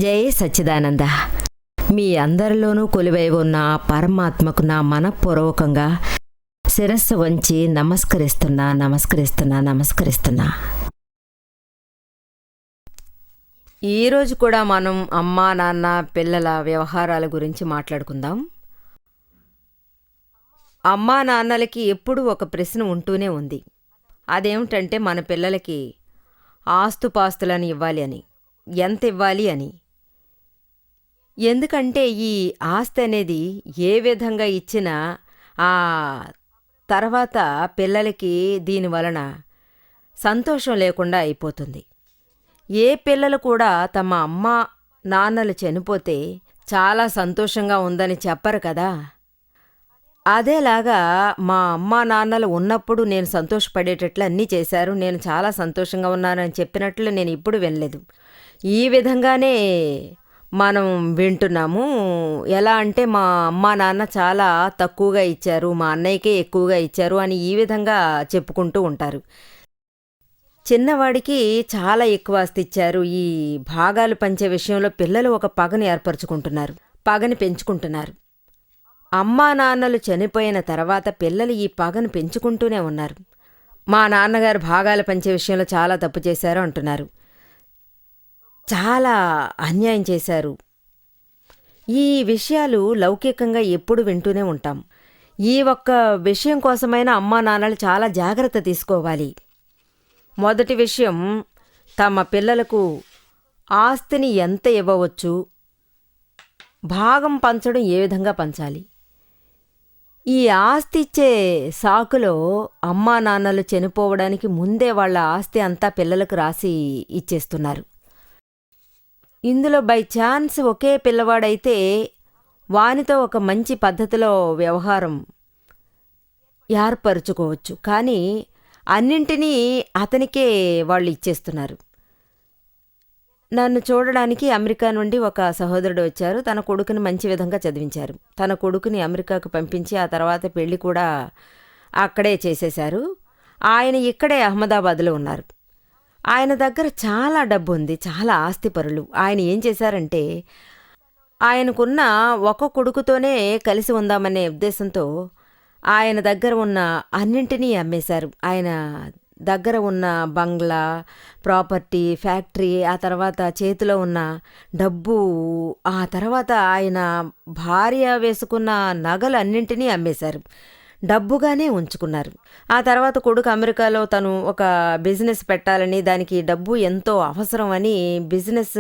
జై సచ్చిదానంద. మీ అందరిలోనూ కొలువై ఉన్న పరమాత్మకు నా మనఃపూర్వకంగా శిరస్సు వంచి నమస్కరిస్తున్నా. ఈరోజు కూడా మనం అమ్మా నాన్న పిల్లల వ్యవహారాల గురించి మాట్లాడుకుందాం. అమ్మా నాన్నలకి ఎప్పుడూ ఒక ప్రశ్న ఉంటూనే ఉంది. అదేమిటంటే మన పిల్లలకి ఆస్తుపాస్తులని ఇవ్వాలి అని, ఎంత ఇవ్వాలి అని. ఎందుకంటే ఈ ఆస్తి అనేది ఏ విధంగా ఇచ్చినా ఆ తర్వాత పిల్లలకి దీనివలన సంతోషం లేకుండా అయిపోతుంది. ఏ పిల్లలు కూడా తమ అమ్మ నాన్నలు చనిపోతే చాలా సంతోషంగా ఉందని చెప్పరు కదా. అదేలాగా మా అమ్మా నాన్నలు ఉన్నప్పుడు నేను సంతోషపడేటట్లు అన్నీ చేశారు, నేను చాలా సంతోషంగా ఉన్నానని చెప్పినట్లు నేను ఇప్పుడు వినలేదు. ఈ విధంగానే మనం వింటున్నాము. ఎలా అంటే మా అమ్మా నాన్న చాలా తక్కువగా ఇచ్చారు, మా అన్నయ్యకే ఎక్కువగా ఇచ్చారు అని ఈ విధంగా చెప్పుకుంటూ ఉంటారు. చిన్నవాడికి చాలా ఎక్కువ ఆస్తి ఇచ్చారు. ఈ భాగాలు పంచే విషయంలో పిల్లలు ఒక పగని ఏర్పరచుకుంటున్నారు, పగని పెంచుకుంటున్నారు. అమ్మా నాన్నలు చనిపోయిన తర్వాత పిల్లలు ఈ పగను పెంచుకుంటూనే ఉన్నారు. మా నాన్నగారు భాగాలు పంచే విషయంలో చాలా తప్పు చేశారు అంటున్నారు, చాలా అన్యాయం చేశారు. ఈ విషయాలు లౌకికంగా ఎప్పుడు వింటూనే ఉంటాం. ఈ ఒక్క విషయం కోసమైనా అమ్మా నాన్నలు చాలా జాగ్రత్త తీసుకోవాలి. మొదటి విషయం, తమ పిల్లలకు ఆస్తిని ఎంత ఇవ్వవచ్చు, భాగం పంచడం ఏ విధంగా పంచాలి. ఈ ఆస్తి ఇచ్చే సాకులో అమ్మా నాన్నలు చనిపోవడానికి ముందే వాళ్ళ ఆస్తి అంతా పిల్లలకు రాసి ఇచ్చేస్తున్నారు. ఇందులో బై ఛాన్స్ ఒకే పిల్లవాడైతే వానితో ఒక మంచి పద్ధతిలో వ్యవహారం ఏర్పరచుకోవచ్చు. కానీ అన్నింటినీ అతనికే వాళ్ళు ఇచ్చేస్తున్నారు. నన్ను చూడడానికి అమెరికా నుండి ఒక సహోదరుడు వచ్చారు. తన కొడుకుని మంచి విధంగా చదివించారు. తన కొడుకుని అమెరికాకు పంపించి ఆ తర్వాత పెళ్లి కూడా అక్కడే చేసేశారు. ఆయన ఇక్కడే అహ్మదాబాద్లో ఉన్నారు. ఆయన దగ్గర చాలా డబ్బు ఉంది, చాలా ఆస్తిపరులు. ఆయన ఏం చేశారంటే ఆయనకున్న ఒక కొడుకుతోనే కలిసి ఉందామనే ఉద్దేశంతో ఆయన దగ్గర ఉన్న అన్నింటినీ అమ్మేశారు. ఆయన దగ్గర ఉన్న బంగ్లా, ప్రాపర్టీ, ఫ్యాక్టరీ, ఆ తర్వాత చేతిలో ఉన్న డబ్బు, ఆ తర్వాత ఆయన భార్య వేసుకున్న నగలు అన్నింటినీ అమ్మేశారు. డబ్బుగానే ఉంచుకున్నారు. ఆ తర్వాత కొడుకు అమెరికాలో తను ఒక బిజినెస్ పెట్టాలని, దానికి డబ్బు ఎంతో అవసరం అని, బిజినెస్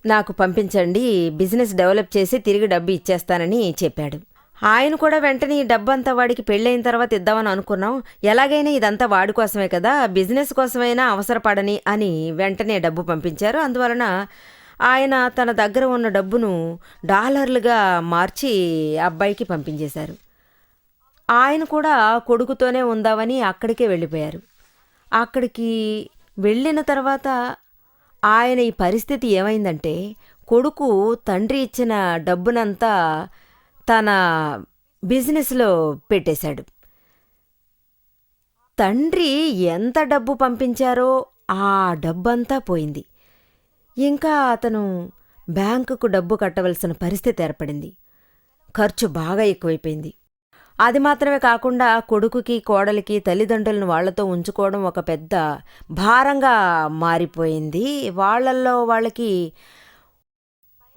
నాకు పంపించండి, బిజినెస్ డెవలప్ చేసి తిరిగి డబ్బు ఇచ్చేస్తానని చెప్పాడు. ఆయన కూడా వెంటనే ఈ డబ్బంతా వాడికి పెళ్ళైన తర్వాత ఇద్దామని అనుకున్నాం, ఎలాగైనా ఇదంతా వాడి కోసమే కదా, బిజినెస్ కోసమైనా అవసరపడని అని వెంటనే డబ్బు పంపించారు. అందువలన ఆయన తన దగ్గర ఉన్న డబ్బును డాలర్లుగా మార్చి అబ్బాయికి పంపించేశారు. ఆయన కూడా కొడుకుతోనే ఉందామని అక్కడికే వెళ్ళిపోయారు. అక్కడికి వెళ్ళిన తర్వాత ఆయన ఈ పరిస్థితి ఏమైందంటే, కొడుకు తండ్రి ఇచ్చిన డబ్బునంతా తన బిజినెస్లో పెట్టేశాడు. తండ్రి ఎంత డబ్బు పంపించారో ఆ డబ్బంతా పోయింది. ఇంకా అతను బ్యాంకుకు డబ్బు కట్టవలసిన పరిస్థితి ఏర్పడింది. ఖర్చు బాగా ఎక్కువైపోయింది. అది మాత్రమే కాకుండా కొడుకుకి, కోడలికి, తల్లిదండ్రులను వాళ్లతో ఉంచుకోవడం ఒక పెద్ద భారంగా మారిపోయింది. వాళ్ళకి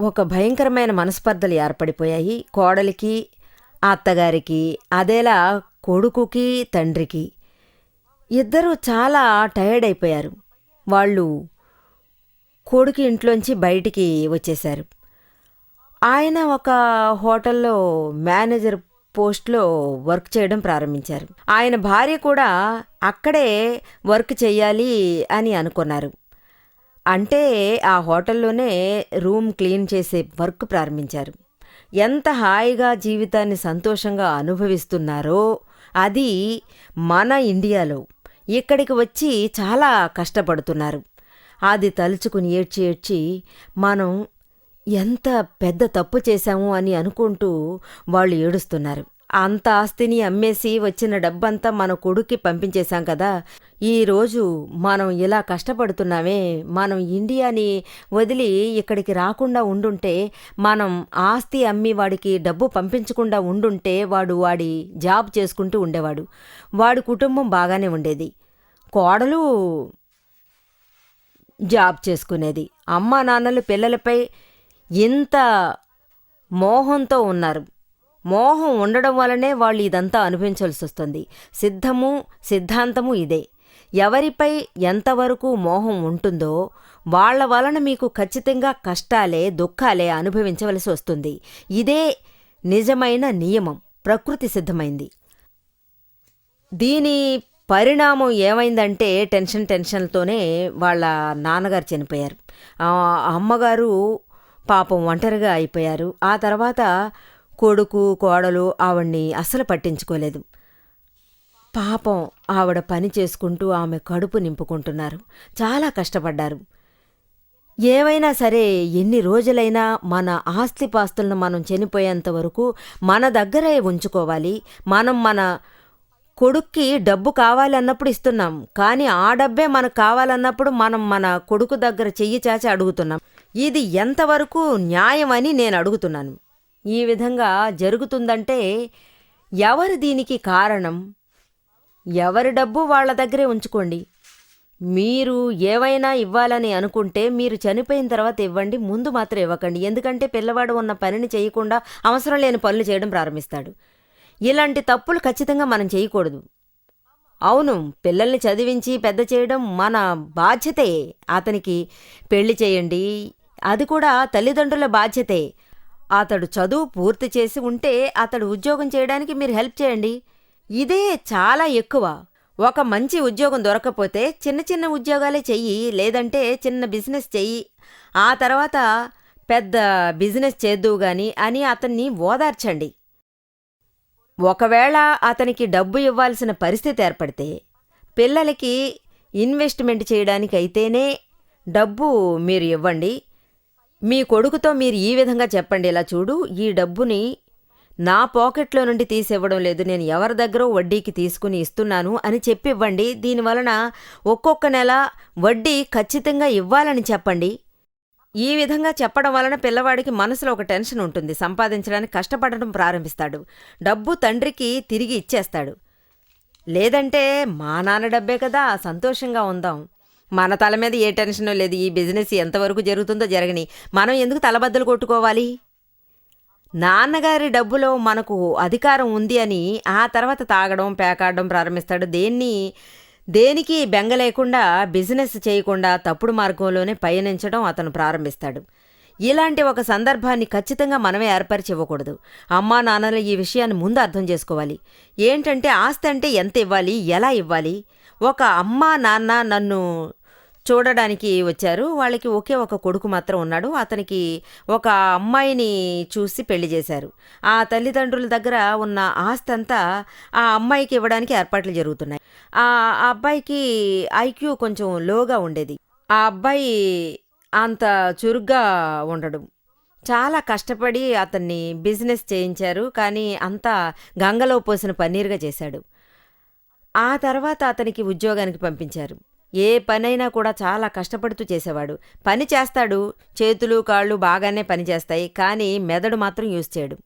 ఒక భయంకరమైన మనస్పర్ధలు ఏర్పడిపోయాయి. కోడలికి, అత్తగారికి, అదేలా కొడుకుకి, తండ్రికి. ఇద్దరూ చాలా టైర్డ్ అయిపోయారు. వాళ్ళు కొడుకు ఇంట్లోంచి బయటికి వచ్చేశారు. ఆయన ఒక హోటల్లో మేనేజర్ పోస్ట్లో వర్క్ చేయడం ప్రారంభించారు. ఆయన భార్య కూడా అక్కడే వర్క్ చెయ్యాలి అని అనుకున్నారు. అంటే ఆ హోటల్లోనే రూమ్ క్లీన్ చేసే వర్క్ ప్రారంభించారు. ఎంత హాయిగా జీవితాన్ని సంతోషంగా అనుభవిస్తున్నారో అది మన ఇండియాలో. ఇక్కడికి వచ్చి చాలా కష్టపడుతున్నారు. అది తలుచుకుని ఏడ్చి మనం ఎంత పెద్ద తప్పు చేశాము అని అనుకుంటూ వాళ్ళు ఏడుస్తున్నారు. అంత ఆస్తిని అమ్మేసి వచ్చిన డబ్బంతా మన కొడుక్కి పంపించేశాం కదా. ఈరోజు మనం ఇలా కష్టపడుతున్నామే, మనం ఇండియాని వదిలి ఇక్కడికి రాకుండా ఉండుంటే, మనం ఆస్తి అమ్మి వాడికి డబ్బు పంపించకుండా ఉండుంటే వాడి జాబ్ చేసుకుంటూ ఉండేవాడు. వాడి కుటుంబం బాగానే ఉండేది. కోడలు జాబ్ చేసుకునేది. అమ్మా నాన్నలు పిల్లలపై ఇంత మోహంతో ఉన్నారు. మోహం ఉండడం వల్లనే వాళ్ళు ఇదంతా అనుభవించాల్సి వస్తుంది. సిద్ధాంతము ఇదే. ఎవరిపై ఎంతవరకు మోహం ఉంటుందో వాళ్ల వలన మీకు ఖచ్చితంగా కష్టాలే, దుఃఖాలే అనుభవించవలసి వస్తుంది. ఇదే నిజమైన నియమం, ప్రకృతి సిద్ధమైంది. దీని పరిణామం ఏమైందంటే టెన్షన్తోనే వాళ్ళ నాన్నగారు చనిపోయారు. అమ్మగారు పాపం ఒంటరిగా అయిపోయారు. ఆ తర్వాత కొడుకు కోడలు ఆవిడ్ని అస్సలు పట్టించుకోలేదు. పాపం ఆవిడ పని చేసుకుంటూ ఆమె కడుపు నింపుకుంటున్నారు. చాలా కష్టపడ్డారు. ఏవైనా సరే, ఎన్ని రోజులైనా మన ఆస్తిపాస్తులను మనం చనిపోయేంత వరకు మన దగ్గరే ఉంచుకోవాలి. మనం మన కొడుక్కి డబ్బు కావాలన్నప్పుడు ఇస్తున్నాం, కానీ ఆ డబ్బే మనకు కావాలన్నప్పుడు మనం మన కొడుకు దగ్గర చెయ్యి చాచి అడుగుతున్నాం. ఇది ఎంతవరకు న్యాయమని నేను అడుగుతున్నాను. ఈ విధంగా జరుగుతుందంటే ఎవరు దీనికి కారణం? ఎవరి డబ్బు వాళ్ళ దగ్గరే ఉంచుకోండి. మీరు ఏవైనా ఇవ్వాలని అనుకుంటే మీరు చనిపోయిన తర్వాత ఇవ్వండి, ముందు మాత్రం ఇవ్వకండి. ఎందుకంటే పిల్లవాడు ఉన్న పనిని చేయకుండా అవసరం లేని పనులు చేయడం ప్రారంభిస్తాడు. ఇలాంటి తప్పులు ఖచ్చితంగా మనం చేయకూడదు. అవును, పిల్లల్ని చదివించి పెద్ద చేయడం మన బాధ్యతే. అతనికి పెళ్లి చేయండి, అది కూడా తల్లిదండ్రుల బాధ్యతే. అతడు చదువు పూర్తి చేసి ఉంటే అతడు ఉద్యోగం చేయడానికి మీరు హెల్ప్ చేయండి. ఇదే చాలా ఎక్కువ. ఒక మంచి ఉద్యోగం దొరకపోతే చిన్న చిన్న ఉద్యోగాలే చెయ్యి, లేదంటే చిన్న బిజినెస్ చెయ్యి, ఆ తర్వాత పెద్ద బిజినెస్ చేద్దువు గాని అని అతన్ని ఓదార్చండి. ఒకవేళ అతనికి డబ్బు ఇవ్వాల్సిన పరిస్థితి ఏర్పడితే, పిల్లలకి ఇన్వెస్ట్మెంట్ చేయడానికి అయితేనే డబ్బు మీరు ఇవ్వండి. మీ కొడుకుతో మీరు ఈ విధంగా చెప్పండి, ఇలా చూడు, ఈ డబ్బుని నా పాకెట్లో నుండి తీసివ్వడం లేదు, నేను ఎవరి దగ్గర వడ్డీకి తీసుకుని ఇస్తున్నాను అని చెప్పివ్వండి. దీనివలన ఒక్కొక్క నెల వడ్డీ ఖచ్చితంగా ఇవ్వాలని చెప్పండి. ఈ విధంగా చెప్పడం వలన పిల్లవాడికి మనసులో ఒక టెన్షన్ ఉంటుంది. సంపాదించడానికి కష్టపడడం ప్రారంభిస్తాడు. డబ్బు తండ్రికి తిరిగి ఇచ్చేస్తాడు. లేదంటే మా నాన్న డబ్బే కదా, సంతోషంగా ఉందాం, మన తల మీద ఏ టెన్షను లేదు, ఈ బిజినెస్ ఎంతవరకు జరుగుతుందో జరగని, మనం ఎందుకు తలబద్దలు కొట్టుకోవాలి? నాన్నగారి డబ్బులో మనకు అధికారం ఉంది అని ఆ తర్వాత తాగడం పేకాడడం ప్రారంభిస్తాడు. దేనికి బెంగ లేకుండా, బిజినెస్ చేయకుండా తప్పుడు మార్గంలోనే పయనించడం అతను ప్రారంభిస్తాడు. ఇలాంటి ఒక సందర్భాన్ని ఖచ్చితంగా మనమే ఏర్పరిచి ఇవ్వకూడదు. అమ్మా నాన్నలు ఈ విషయాన్ని ముందు అర్థం చేసుకోవాలి. ఏంటంటే ఆస్తి అంటే ఎంత ఇవ్వాలి, ఎలా ఇవ్వాలి. ఒక అమ్మా నాన్న నన్ను చూడడానికి వచ్చారు. వాళ్ళకి ఒకే ఒక కొడుకు మాత్రం ఉన్నాడు. అతనికి ఒక అమ్మాయిని చూసి పెళ్లి చేశారు. ఆ తల్లిదండ్రుల దగ్గర ఉన్న ఆస్తి అంతా ఆ అమ్మాయికి ఇవ్వడానికి ఏర్పాట్లు జరుగుతున్నాయి. ఆ అబ్బాయికి ఐక్యూ కొంచెం లోగా ఉండేది. ఆ అబ్బాయి అంత చురుగ్గా ఉండడు. చాలా కష్టపడి అతన్ని బిజినెస్ చేయించారు, కానీ అంతా గంగలో పోసిన పన్నీరుగా చేశాడు. ఆ తర్వాత అతనికి ఉద్యోగానికి పంపించారు. ఏ పనైనా కూడా చాలా కష్టపడుతూ చేసేవాడు. పని చేస్తాడు, చేతులు కాళ్ళు బాగానే పనిచేస్తాయి, కానీ మెదడు మాత్రం యూజ్ చేయడు.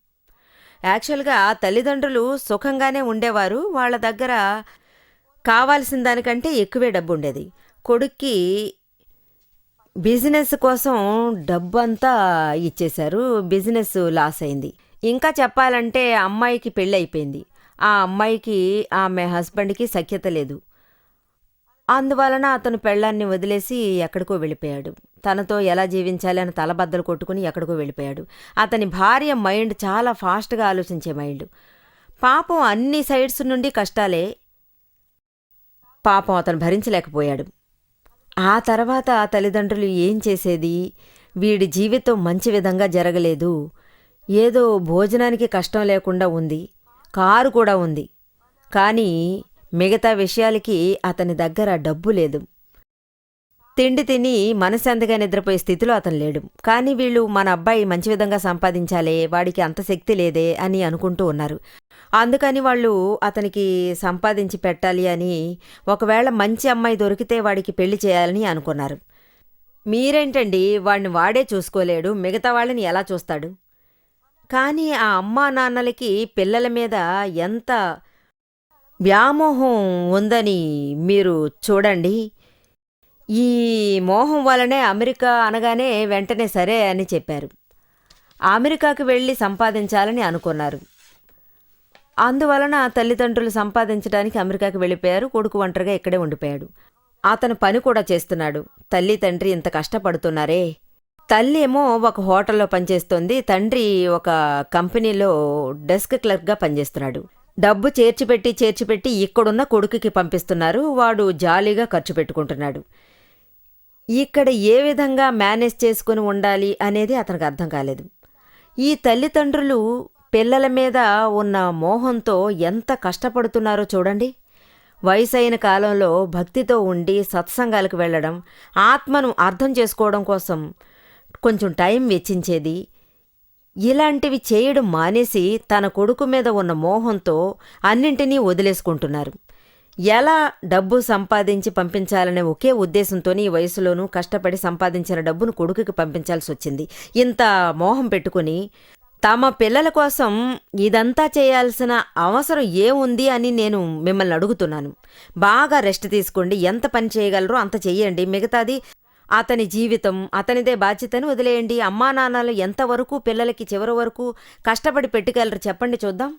యాక్చువల్గా తల్లిదండ్రులు సుఖంగానే ఉండేవారు. వాళ్ళ దగ్గర కావాల్సిన దానికంటే ఎక్కువే డబ్బు ఉండేది. కొడుక్కి బిజినెస్ కోసం డబ్బంతా ఇచ్చేశారు. బిజినెస్ లాస్ అయింది. ఇంకా చెప్పాలంటే అమ్మాయికి పెళ్ళి అయిపోయింది. ఆ అమ్మాయికి ఆమె హస్బెండ్కి సఖ్యత లేదు. అందువలన అతను పెళ్ళాన్ని వదిలేసి ఎక్కడికో వెళ్ళిపోయాడు. తనతో ఎలా జీవించాలి అని తలబద్దలు కొట్టుకుని ఎక్కడికో వెళ్ళిపోయాడు. అతని భార్య మైండ్ చాలా ఫాస్ట్గా ఆలోచించే మైండ్. పాపం అన్ని సైడ్స్ నుండి కష్టాలే. పాపం అతను భరించలేకపోయాడు. ఆ తర్వాత ఆ తల్లిదండ్రులు ఏం చేసేది, వీడి జీవితం మంచి విధంగా జరగలేదు, ఏదో భోజనానికి కష్టం లేకుండా ఉంది, కారు కూడా ఉంది, కానీ మిగతా విషయాలకి అతని దగ్గర డబ్బు లేదు. తిండి తిని మనశ్శాంతిగా నిద్రపోయే స్థితిలో అతను లేడు. కానీ వీళ్ళు మన అబ్బాయి మంచి విధంగా సంపాదించాలే, వాడికి అంత శక్తి లేదే అని అనుకుంటూ ఉన్నారు. అందుకని వాళ్ళు అతనికి సంపాదించి పెట్టాలి అని, ఒకవేళ మంచి అమ్మాయి దొరికితే వాడికి పెళ్లి చేయాలని అనుకున్నారు. మీరేంటండి, వాడిని వాడే చూసుకోలేడు, మిగతా వాళ్ళని ఎలా చూస్తాడు? కానీ ఆ అమ్మా నాన్నలకి పిల్లల మీద ఎంత వ్యామోహం ఉందని మీరు చూడండి. ఈ మోహం వలనే అమెరికా అనగానే వెంటనే సరే అని చెప్పారు. అమెరికాకు వెళ్ళి సంపాదించాలని అనుకున్నారు. అందువలన తల్లిదండ్రులు సంపాదించడానికి అమెరికాకు వెళ్ళిపోయారు. కొడుకు ఒంటరిగా ఇక్కడే ఉండిపోయాడు. అతను పని కూడా చేస్తున్నాడు. తల్లి తండ్రి ఇంత కష్టపడుతున్నారే. తల్లి ఏమో ఒక హోటల్లో పనిచేస్తోంది, తండ్రి ఒక కంపెనీలో డెస్క్ క్లర్క్గా పనిచేస్తున్నాడు. డబ్బు చేర్చిపెట్టి ఇక్కడున్న కొడుకుకి పంపిస్తున్నారు. వాడు జాలీగా ఖర్చు పెట్టుకుంటున్నాడు. ఇక్కడ ఏ విధంగా మేనేజ్ చేసుకుని ఉండాలి అనేది అతనికి అర్థం కాలేదు. ఈ తల్లిదండ్రులు పిల్లల మీద ఉన్న మోహంతో ఎంత కష్టపడుతున్నారో చూడండి. వయసైన కాలంలో భక్తితో ఉండి సత్సంగాలకు వెళ్ళడం, ఆత్మను అర్థం చేసుకోవడం కోసం కొంచెం టైం వెచ్చించేది, ఇలాంటివి చేయడం మానేసి తన కొడుకు మీద ఉన్న మోహంతో అన్నింటినీ వదిలేసుకుంటున్నారు. ఎలా డబ్బు సంపాదించి పంపించాలనే ఒకే ఉద్దేశంతోనే ఈ వయసులోనూ కష్టపడి సంపాదించిన డబ్బును కొడుకుకి పంపించాల్సి వచ్చింది. ఇంత మోహం పెట్టుకుని తమ పిల్లల కోసం ఇదంతా చేయాల్సిన అవసరం ఏముంది అని నేను మిమ్మల్ని అడుగుతున్నాను. బాగా రెస్ట్ తీసుకోండి, ఎంత పని చేయగలరో అంత చెయ్యండి, మిగతాది అతని జీవితం, అతనిదే బాధ్యతని వదిలేయండి. అమ్మా నాన్నలు ఎంతవరకు పిల్లలకి చివరి వరకు కష్టపడి పెట్టుకెళ్ళరు చెప్పండి చూద్దాం.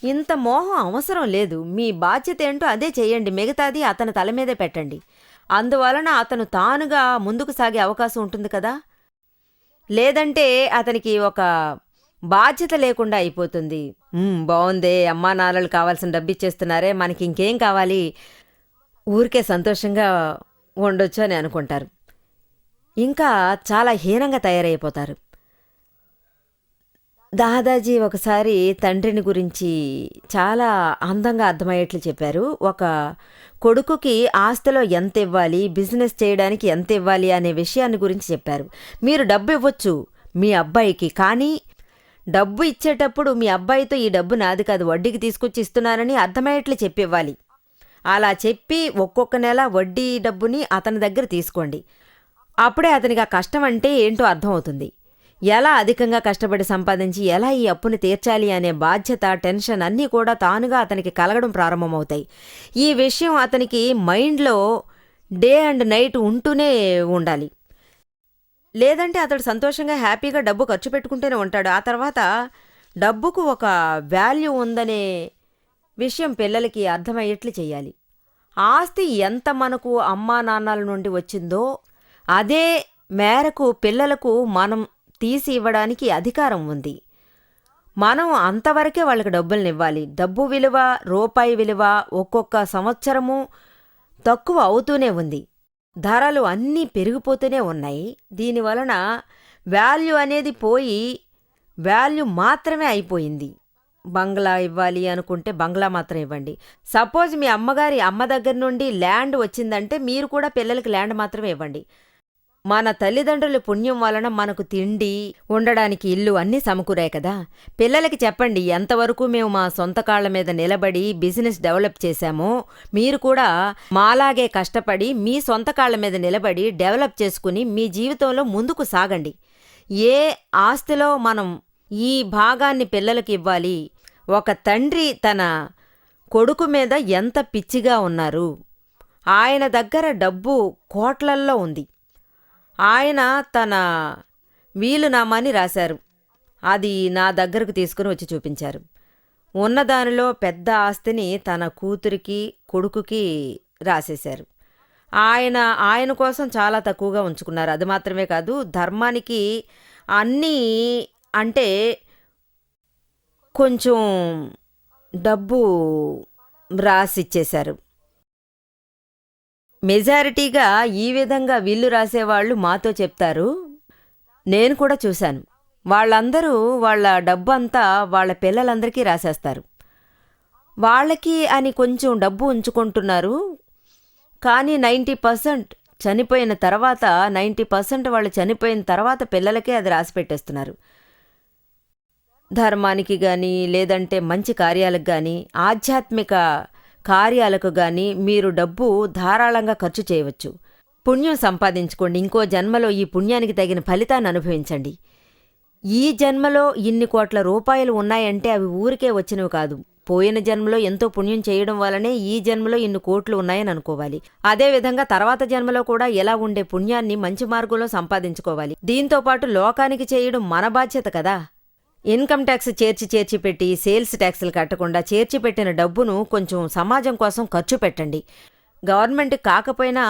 ఇంత మోహం అవసరం లేదు. మీ బాధ్యత ఏంటో అదే చెయ్యండి, మిగతాది అతని తల మీదే పెట్టండి. అందువలన అతను తానుగా ముందుకు సాగే అవకాశం ఉంటుంది కదా. లేదంటే అతనికి ఒక బాధ్యత లేకుండా అయిపోతుంది. బాగుందే, అమ్మా నాన్నలు కావాల్సిన డబ్బు ఇచ్చేస్తున్నారే, మనకి ఇంకేం కావాలి, ఊరికే సంతోషంగా ఉండొచ్చు అని అనుకుంటారు. ఇంకా చాలా హీనంగా తయారైపోతారు. దాదాజీ ఒకసారి తండ్రిని గురించి చాలా అందంగా అర్థమయ్యేట్లు చెప్పారు. ఒక కొడుకుకి ఆస్తిలో ఎంత ఇవ్వాలి, బిజినెస్ చేయడానికి ఎంత ఇవ్వాలి అనే విషయాన్ని గురించి చెప్పారు. మీరు డబ్బు ఇవ్వచ్చు మీ అబ్బాయికి, కానీ డబ్బు ఇచ్చేటప్పుడు మీ అబ్బాయితో ఈ డబ్బు నాది కాదు, వడ్డీకి తీసుకొచ్చి ఇస్తున్నానని అర్థమయ్యేట్లు చెప్పివ్వాలి. అలా చెప్పి ఒక్కొక్క నెల వడ్డీ డబ్బుని అతని దగ్గర తీసుకోండి. అప్పుడే అతనికి ఆ కష్టం అంటే ఏంటో అర్థమవుతుంది. ఎలా అధికంగా కష్టపడి సంపాదించి ఎలా ఈ అప్పుని తీర్చాలి అనే బాధ్యత, టెన్షన్ అన్నీ కూడా తానుగా అతనికి కలగడం ప్రారంభమవుతాయి. ఈ విషయం అతనికి మైండ్లో డే అండ్ నైట్ ఉంటూనే ఉండాలి. లేదంటే అతడు సంతోషంగా హ్యాపీగా డబ్బు ఖర్చు పెట్టుకుంటూనే ఉంటాడు. ఆ తర్వాత డబ్బుకు ఒక వాల్యూ ఉందనే విషయం పిల్లలకి అర్థమయ్యేట్లు చేయాలి. ఆస్తి ఎంత మనకు అమ్మా నాన్నల నుండి వచ్చిందో అదే మేరకు పిల్లలకు మనం తీసి ఇవ్వడానికి అధికారం ఉంది. మనం అంతవరకే వాళ్ళకి డబ్బులనివ్వాలి. డబ్బు విలువ, రూపాయి విలువ ఒక్కొక్క సంవత్సరము తక్కువ అవుతూనే ఉంది. ధరలు అన్నీ పెరిగిపోతూనే ఉన్నాయి. దీనివలన వాల్యూ అనేది పోయి వాల్యూ మాత్రమే అయిపోయింది. బంగ్లా ఇవ్వాలి అనుకుంటే బంగ్లా మాత్రం ఇవ్వండి. సపోజ్ మీ అమ్మ దగ్గర నుండి ల్యాండ్ వచ్చిందంటే మీరు కూడా పిల్లలకి ల్యాండ్ మాత్రమే ఇవ్వండి. మన తల్లిదండ్రుల పుణ్యం వలన మనకు తిండి, ఉండడానికి ఇల్లు అన్నీ సమకూరాయి కదా. పిల్లలకి చెప్పండి, ఎంతవరకు మేము మా సొంత కాళ్ల మీద నిలబడి బిజినెస్ డెవలప్ చేశామో మీరు కూడా మాలాగే కష్టపడి మీ సొంత కాళ్ల మీద నిలబడి డెవలప్ చేసుకుని మీ జీవితంలో ముందుకు సాగండి. ఏ ఆస్తిలో మనం ఈ భాగాన్ని పిల్లలకి ఇవ్వాలి. ఒక తండ్రి తన కొడుకు మీద ఎంత పిచ్చిగా ఉన్నారు. ఆయన దగ్గర డబ్బు కోట్లల్లో ఉంది. ఆయన తన వీలునామాని రాశారు. అది నా దగ్గరకు తీసుకుని వచ్చి చూపించారు. ఉన్నదానిలో పెద్ద ఆస్తిని తన కూతురికి, కొడుకుకి రాసేశారు. ఆయన కోసం చాలా తక్కువగా ఉంచుకున్నారు. అది మాత్రమే కాదు, ధర్మానికి అన్నీ అంటే కొంచెం డబ్బు రాసిచ్చేశారు. మెజారిటీగా ఈ విధంగా విల్లు రాసేవాళ్ళు మాతో చెప్తారు. నేను కూడా చూశాను. వాళ్ళందరూ వాళ్ళ డబ్బు అంతా వాళ్ళ పిల్లలందరికీ రాసేస్తారు. వాళ్ళకి అని కొంచెం డబ్బు ఉంచుకుంటున్నారు. కానీ 90% చనిపోయిన తర్వాత 90% వాళ్ళు చనిపోయిన తర్వాత పిల్లలకే అది రాసిపెట్టేస్తున్నారు. ధర్మానికి గాని, లేదంటే మంచి కార్యాలకు గాని, ఆధ్యాత్మిక కార్యాలకు గాని మీరు డబ్బు ధారాళంగా ఖర్చు చేయవచ్చు. పుణ్యం సంపాదించుకోండి. ఇంకో జన్మలో ఈ పుణ్యానికి తగిన ఫలితాన్ని అనుభవించండి. ఈ జన్మలో ఇన్ని కోట్ల రూపాయలు ఉన్నాయంటే అవి ఊరికే వచ్చినవి కాదు. పోయిన జన్మలో ఎంతో పుణ్యం చేయడం వల్లనే ఈ జన్మలో ఇన్ని కోట్లు ఉన్నాయని అనుకోవాలి. అదేవిధంగా తర్వాత జన్మలో కూడా ఎలా ఉండే పుణ్యాన్ని మంచి మార్గంలో సంపాదించుకోవాలి. దీంతోపాటు లోకానికి చేయడం మన బాధ్యత కదా. ఇన్కమ్ ట్యాక్స్ చేర్చి పెట్టి సేల్స్ ట్యాక్సులు కట్టకుండా చేర్చిపెట్టిన డబ్బును కొంచెం సమాజం కోసం ఖర్చు పెట్టండి. గవర్నమెంట్ కాకపోయినా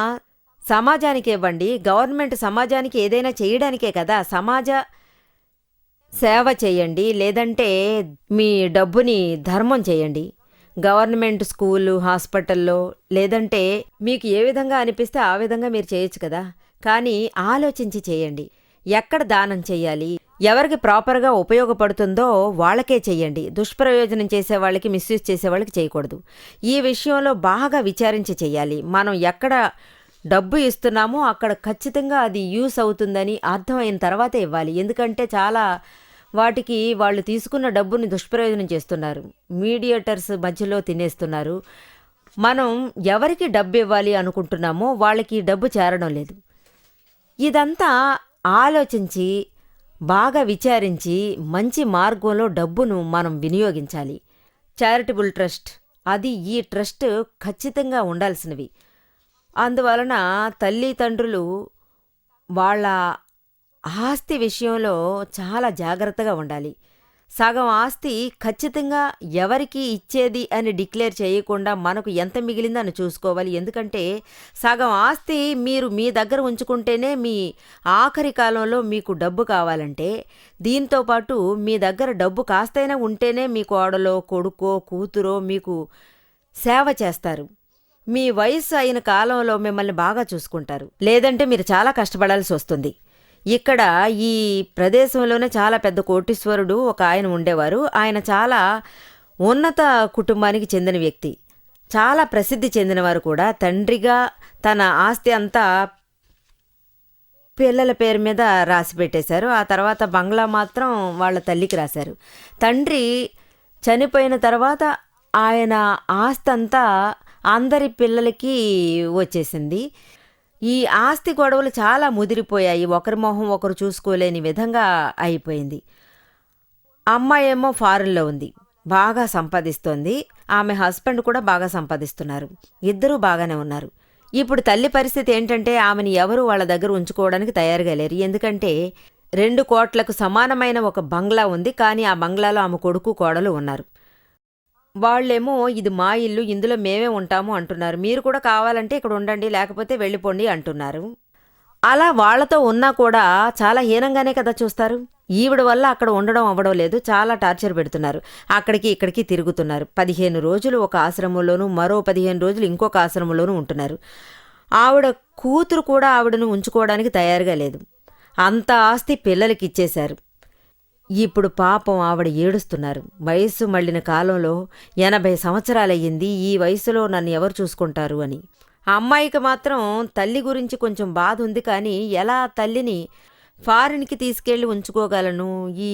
సమాజానికి ఇవ్వండి. గవర్నమెంట్ సమాజానికి ఏదైనా చేయడానికే కదా. సమాజ సేవ చేయండి, లేదంటే మీ డబ్బుని ధర్మం చేయండి. గవర్నమెంట్ స్కూలు, హాస్పిటల్లో, లేదంటే మీకు ఏ విధంగా అనిపిస్తే ఆ విధంగా మీరు చేయొచ్చు కదా. కానీ ఆలోచించి చేయండి. ఎక్కడ దానం చెయ్యాలి, ఎవరికి ప్రాపర్గా ఉపయోగపడుతుందో వాళ్ళకే చెయ్యండి. దుష్ప్రయోజనం చేసేవాళ్ళకి, మిస్యూజ్ చేసేవాళ్ళకి చేయకూడదు. ఈ విషయంలో బాగా విచారించి చెయ్యాలి. మనం ఎక్కడ డబ్బు ఇస్తున్నామో అక్కడ ఖచ్చితంగా అది యూస్ అవుతుందని అర్థమైన తర్వాతే ఇవ్వాలి. ఎందుకంటే చాలా వాటికి వాళ్ళు తీసుకున్న డబ్బుని దుష్ప్రయోజనం చేస్తున్నారు. మీడియేటర్స్ మధ్యలో తినేస్తున్నారు. మనం ఎవరికి డబ్బు ఇవ్వాలి అనుకుంటున్నామో వాళ్ళకి డబ్బు చేరడం లేదు. ఇదంతా ఆలోచించి బాగా విచారించి మంచి మార్గంలో డబ్బును మనం వినియోగించాలి. చారిటబుల్ ట్రస్ట్, అది ఈ ట్రస్ట్ ఖచ్చితంగా ఉండాల్సినవి. అందువలన తల్లిదండ్రులు వాళ్ళ ఆస్తి విషయంలో చాలా జాగ్రత్తగా ఉండాలి. సగం ఆస్తి ఖచ్చితంగా ఎవరికి ఇచ్చేది అని డిక్లేర్ చేయకుండా మనకు ఎంత మిగిలిందో అని చూసుకోవాలి. ఎందుకంటే సగం ఆస్తి మీరు మీ దగ్గర ఉంచుకుంటేనే మీ ఆఖరి కాలంలో మీకు డబ్బు కావాలంటే, దీంతోపాటు మీ దగ్గర డబ్బు కాస్తైనా ఉంటేనే మీ కోడలో, కొడుకో, కూతురో మీకు సేవ చేస్తారు. మీ వయసు అయిన కాలంలో మిమ్మల్ని బాగా చూసుకుంటారు. లేదంటే మీరు చాలా కష్టపడాల్సి వస్తుంది. ఇక్కడ ఈ ప్రదేశంలోనే చాలా పెద్ద కోటీశ్వరుడు ఒక ఆయన ఉండేవారు. ఆయన చాలా ఉన్నత కుటుంబానికి చెందిన వ్యక్తి, చాలా ప్రసిద్ధి చెందినవారు కూడా. తండ్రిగా తన ఆస్తి అంతా పిల్లల పేరు మీద రాసి పెట్టేశారు. ఆ తర్వాత బంగ్లా మాత్రం వాళ్ళ తల్లికి రాశారు. తండ్రి చనిపోయిన తర్వాత ఆయన ఆస్తి అంతా అందరి పిల్లలకి వచ్చేసింది. ఈ ఆస్తి గొడవలు చాలా ముదిరిపోయాయి. ఒకరి మొహం ఒకరు చూసుకోలేని విధంగా అయిపోయింది. అమ్మాయి ఏమో ఫారెన్లో ఉంది, బాగా సంపాదిస్తోంది. ఆమె హస్బెండ్ కూడా బాగా సంపాదిస్తున్నారు. ఇద్దరూ బాగానే ఉన్నారు. ఇప్పుడు తల్లి పరిస్థితి ఏంటంటే ఆమెని ఎవరు వాళ్ళ దగ్గర ఉంచుకోవడానికి తయారుగా లేరు. ఎందుకంటే 2 కోట్లకు సమానమైన ఒక బంగ్లా ఉంది. కానీ ఆ బంగ్లాలో ఆమె కొడుకు, కోడలు ఉన్నారు. వాళ్ళేమో ఇది మా ఇల్లు, ఇందులో మేమే ఉంటాము అంటున్నారు. మీరు కూడా కావాలంటే ఇక్కడ ఉండండి, లేకపోతే వెళ్ళిపోండి అంటున్నారు. అలా వాళ్లతో ఉన్నా కూడా చాలా హీనంగానే కదా చూస్తారు. ఈవిడ వల్ల అక్కడ ఉండడం అవ్వడం లేదు. చాలా టార్చర్ పెడుతున్నారు. అక్కడికి ఇక్కడికి తిరుగుతున్నారు. 15 రోజులు ఒక ఆశ్రమంలోనూ, మరో 15 రోజులు ఇంకొక ఆశ్రమంలోనూ ఉంటున్నారు. ఆవిడ కూతురు కూడా ఆవిడను ఉంచుకోవడానికి తయారుగా లేదు. అంత ఆస్తి పిల్లలకి ఇచ్చేశారు. ఇప్పుడు పాపం ఆవిడ ఏడుస్తున్నారు. వయస్సు మళ్ళిన కాలంలో 80 సంవత్సరాలయ్యింది. ఈ వయసులో నన్ను ఎవరు చూసుకుంటారు అని. అమ్మాయికి మాత్రం తల్లి గురించి కొంచెం బాధ ఉంది. కానీ ఎలా తల్లిని ఫారిన్కి తీసుకెళ్ళి ఉంచుకోగలను? ఈ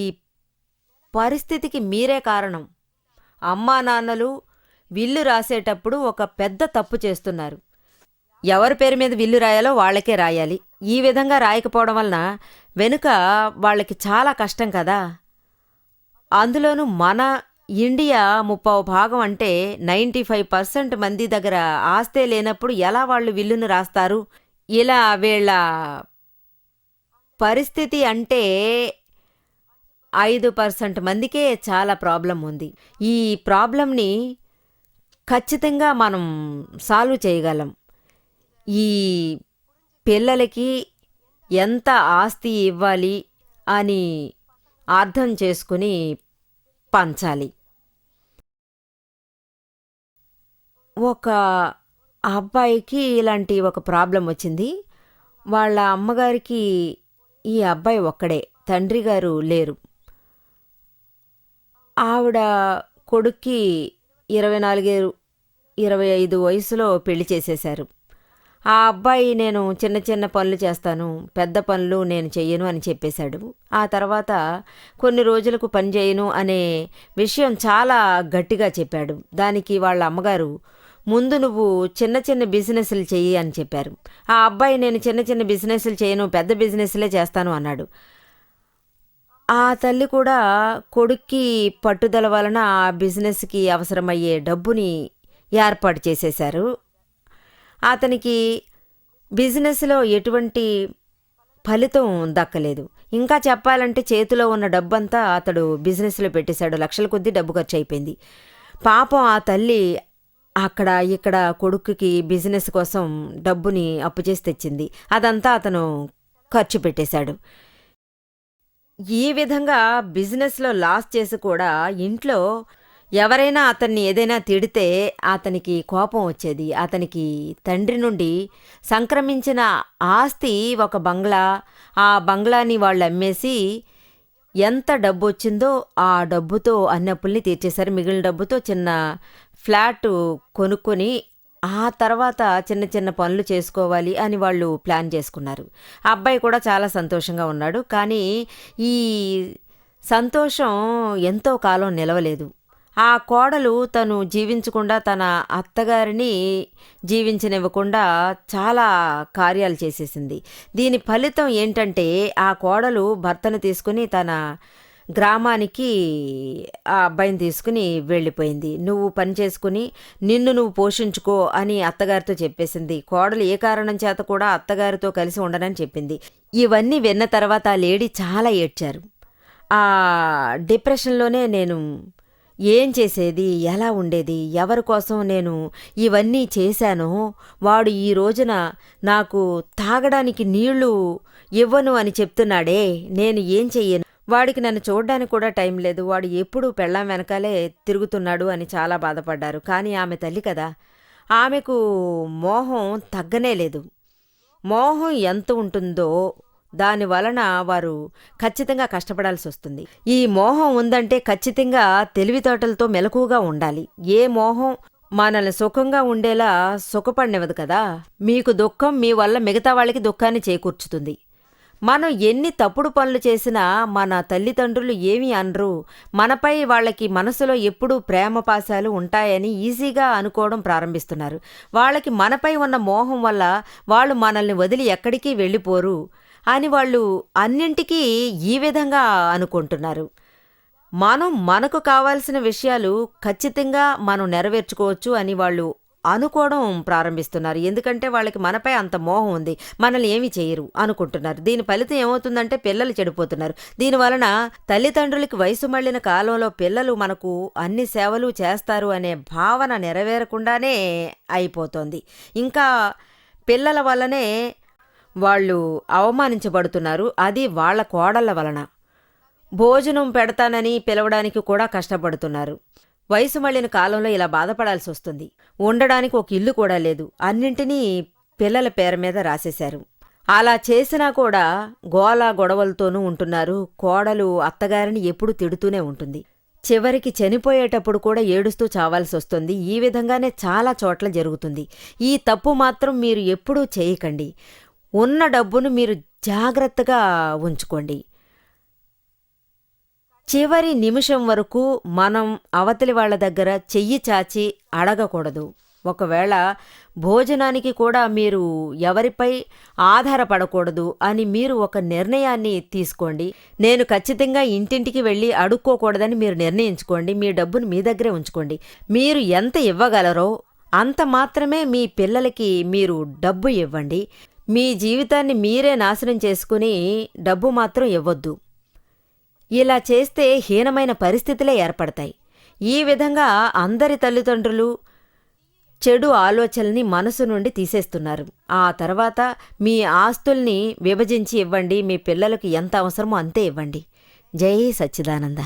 పరిస్థితికి మీరే కారణం. అమ్మా నాన్నలు విల్లు రాసేటప్పుడు ఒక పెద్ద తప్పు చేస్తున్నారు. ఎవరి పేరు మీద విల్లు రాయాలో వాళ్ళకే రాయాలి. ఈ విధంగా రాయకపోవడం వలన వెనుక వాళ్ళకి చాలా కష్టం కదా. అందులోనూ మన ఇండియా 30% అంటే 95% మంది దగ్గర ఆస్తే లేనప్పుడు ఎలా వాళ్ళు విల్లును రాస్తారు? ఇలా వీళ్ళ పరిస్థితి అంటే 5% మందికే చాలా ప్రాబ్లం ఉంది. ఈ ప్రాబ్లంని ఖచ్చితంగా మనం సాల్వ్ చేయగలం. ఈ పిల్లలకి ఎంత ఆస్తి ఇవ్వాలి అని అర్థం చేసుకుని పంచాలి. ఒక అబ్బాయికి ఇలాంటి ఒక ప్రాబ్లం వచ్చింది. వాళ్ళ అమ్మగారికి ఈ అబ్బాయి ఒక్కడే, తండ్రి గారు లేరు. ఆవిడ కొడుక్కి 24, 25 వయసులో పెళ్లి చేసేశారు. ఆ అబ్బాయి నేను చిన్న చిన్న పనులు చేస్తాను, పెద్ద పనులు నేను చెయ్యను అని చెప్పేశాడు. ఆ తర్వాత కొన్ని రోజులకు పని చేయను అనే విషయం చాలా గట్టిగా చెప్పాడు. దానికి వాళ్ళ అమ్మగారు, ముందు నువ్వు చిన్న చిన్న బిజినెస్లు చెయ్యి అని చెప్పారు. ఆ అబ్బాయి నేను చిన్న చిన్న బిజినెస్లు చేయను, పెద్ద బిజినెస్లే చేస్తాను అన్నాడు. ఆ తల్లి కూడా కొడుక్కి పట్టుదల వలన ఆ బిజినెస్కి అవసరమయ్యే డబ్బుని ఏర్పాటు చేసేశారు. అతనికి బిజినెస్లో ఎటువంటి ఫలితం దక్కలేదు. ఇంకా చెప్పాలంటే చేతిలో ఉన్న డబ్బంతా అతడు బిజినెస్లో పెట్టేశాడు. లక్షల కొద్దీ డబ్బు ఖర్చు అయిపోయింది. పాపం ఆ తల్లి అక్కడ ఇక్కడ కొడుకుకి బిజినెస్ కోసం డబ్బుని అప్పు చేసి తెచ్చింది. అదంతా అతను ఖర్చు పెట్టేశాడు. ఈ విధంగా బిజినెస్లో లాస్ చేసి కూడా ఇంట్లో ఎవరైనా అతన్ని ఏదైనా తిడితే అతనికి కోపం వచ్చేది. అతనికి తండ్రి నుండి సంక్రమించిన ఆస్తి ఒక బంగ్లా. ఆ బంగ్లాని వాళ్ళు అమ్మేసి ఎంత డబ్బు వచ్చిందో ఆ డబ్బుతో అన్ని అప్పుల్ని తీర్చేశారు. మిగిలిన డబ్బుతో చిన్న ఫ్లాట్ కొనుక్కొని ఆ తర్వాత చిన్న చిన్న పనులు చేసుకోవాలి అని వాళ్ళు ప్లాన్ చేసుకున్నారు. ఆ అబ్బాయి కూడా చాలా సంతోషంగా ఉన్నాడు. కానీ ఈ సంతోషం ఎంతో కాలం నిలవలేదు. ఆ కోడలు తను జీవించకుండా తన అత్తగారిని జీవించనివ్వకుండా చాలా కార్యాలు చేసేసింది. దీని ఫలితం ఏంటంటే ఆ కోడలు భర్తను తీసుకుని తన గ్రామానికి ఆ అబ్బాయిని తీసుకుని వెళ్ళిపోయింది. నువ్వు పని చేసుకుని నిన్ను నువ్వు పోషించుకో అని అత్తగారితో చెప్పేసింది. కోడలు ఏ కారణం చేత కూడా అత్తగారితో కలిసి ఉండనని చెప్పింది. ఇవన్నీ విన్న తర్వాత ఆ లేడీ చాలా ఏడ్చారు. ఆ డిప్రెషన్లోనే నేను ఏం చేసేది, ఎలా ఉండేది, ఎవరి కోసం నేను ఇవన్నీ చేశానో వాడు ఈ రోజున నాకు తాగడానికి నీళ్లు ఇవ్వను అని చెప్తున్నాడే, నేను ఏం చెయ్యను, వాడికి నన్ను చూడ్డానికి కూడా టైం లేదు, వాడు ఎప్పుడూ పెళ్ళాం వెనకాలే తిరుగుతున్నాడు అని చాలా బాధపడ్డారు. కానీ ఆమె తల్లి కదా, ఆమెకు మోహం తగ్గనే లేదు. మోహం ఎంత ఉంటుందో దాని వలన వారు ఖచ్చితంగా కష్టపడాల్సి వస్తుంది. ఈ మోహం ఉందంటే ఖచ్చితంగా తెలివితేటలతో మెలకువగా ఉండాలి. ఏ మోహం మనల్ని సుఖంగా ఉండేలా సుఖపడినవదు కదా. మీకు దుఃఖం మీ వల్ల మిగతా వాళ్ళకి దుఃఖాన్ని చేకూర్చుతుంది. మనం ఎన్ని తప్పుడు పనులు చేసినా మన తల్లిదండ్రులు ఏమీ అనరు. మనపై వాళ్ళకి మనసులో ఎప్పుడూ ప్రేమ పాశాలు ఉంటాయని ఈజీగా అనుకోవడం ప్రారంభిస్తున్నారు. వాళ్ళకి మనపై ఉన్న మోహం వల్ల వాళ్ళు మనల్ని వదిలి ఎక్కడికి వెళ్ళిపోరు అని వాళ్ళు అన్నింటికీ ఈ విధంగా అనుకుంటున్నారు. మనకు కావాల్సిన విషయాలు ఖచ్చితంగా మనం నెరవేర్చుకోవచ్చు అని వాళ్ళు అనుకోవడం ప్రారంభిస్తున్నారు. ఎందుకంటే వాళ్ళకి మనపై అంత మోహం ఉంది, మనల్ని ఏమీ చేయరు అనుకుంటున్నారు. దీని ఫలితం ఏమవుతుందంటే పిల్లలు చెడిపోతున్నారు. దీనివలన తల్లిదండ్రులకి వయసు మళ్ళిన కాలంలో పిల్లలు మనకు అన్ని సేవలు చేస్తారు అనే భావన నెరవేరకుండానే అయిపోతుంది. ఇంకా పిల్లల వల్లనే వాళ్ళు అవమానించబడుతున్నారు. అది వాళ్ళ కోడళ్ళ వలన. భోజనం పెడతానని పిలవడానికి కూడా కష్టపడుతున్నారు. వయసు మళ్ళిన కాలంలో ఇలా బాధపడాల్సి వస్తుంది. ఉండడానికి ఒక ఇల్లు కూడా లేదు, అన్నింటినీ పిల్లల పేరు మీద రాసేశారు. అలా చేసినా కూడా గొడవలతోనూ ఉంటున్నారు. కోడలు అత్తగారిని ఎప్పుడూ తిడుతూనే ఉంటుంది. చివరికి చనిపోయేటప్పుడు కూడా ఏడుస్తూ చావాల్సి వస్తుంది. ఈ విధంగానే చాలా చోట్ల జరుగుతుంది. ఈ తప్పు మాత్రం మీరు ఎప్పుడూ చేయకండి. ఉన్న డబ్బును మీరు జాగ్రత్తగా ఉంచుకోండి. చివరి నిమిషం వరకు మనం అవతలి వాళ్ళ దగ్గర చెయ్యి చాచి అడగకూడదు. ఒకవేళ భోజనానికి కూడా మీరు ఎవరిపై ఆధారపడకూడదు అని మీరు ఒక నిర్ణయాన్ని తీసుకోండి. నేను ఖచ్చితంగా ఇంటింటికి వెళ్ళి అడుక్కోకూడదని మీరు నిర్ణయించుకోండి. మీ డబ్బును మీ దగ్గరే ఉంచుకోండి. మీరు ఎంత ఇవ్వగలరో అంత మాత్రమే మీ పిల్లలకి మీరు డబ్బు ఇవ్వండి. మీ జీవితాన్ని మీరే నాశనం చేసుకుని డబ్బు మాత్రం ఇవ్వొద్దు. ఇలా చేస్తే హీనమైన పరిస్థితులే ఏర్పడతాయి. ఈ విధంగా అందరి తల్లిదండ్రులు చెడు ఆలోచనల్ని మనసు నుండి తీసేస్తున్నారు. ఆ తర్వాత మీ ఆస్తుల్ని విభజించి ఇవ్వండి. మీ పిల్లలకు ఎంత అవసరమో అంతే ఇవ్వండి. జై సచ్చిదానంద.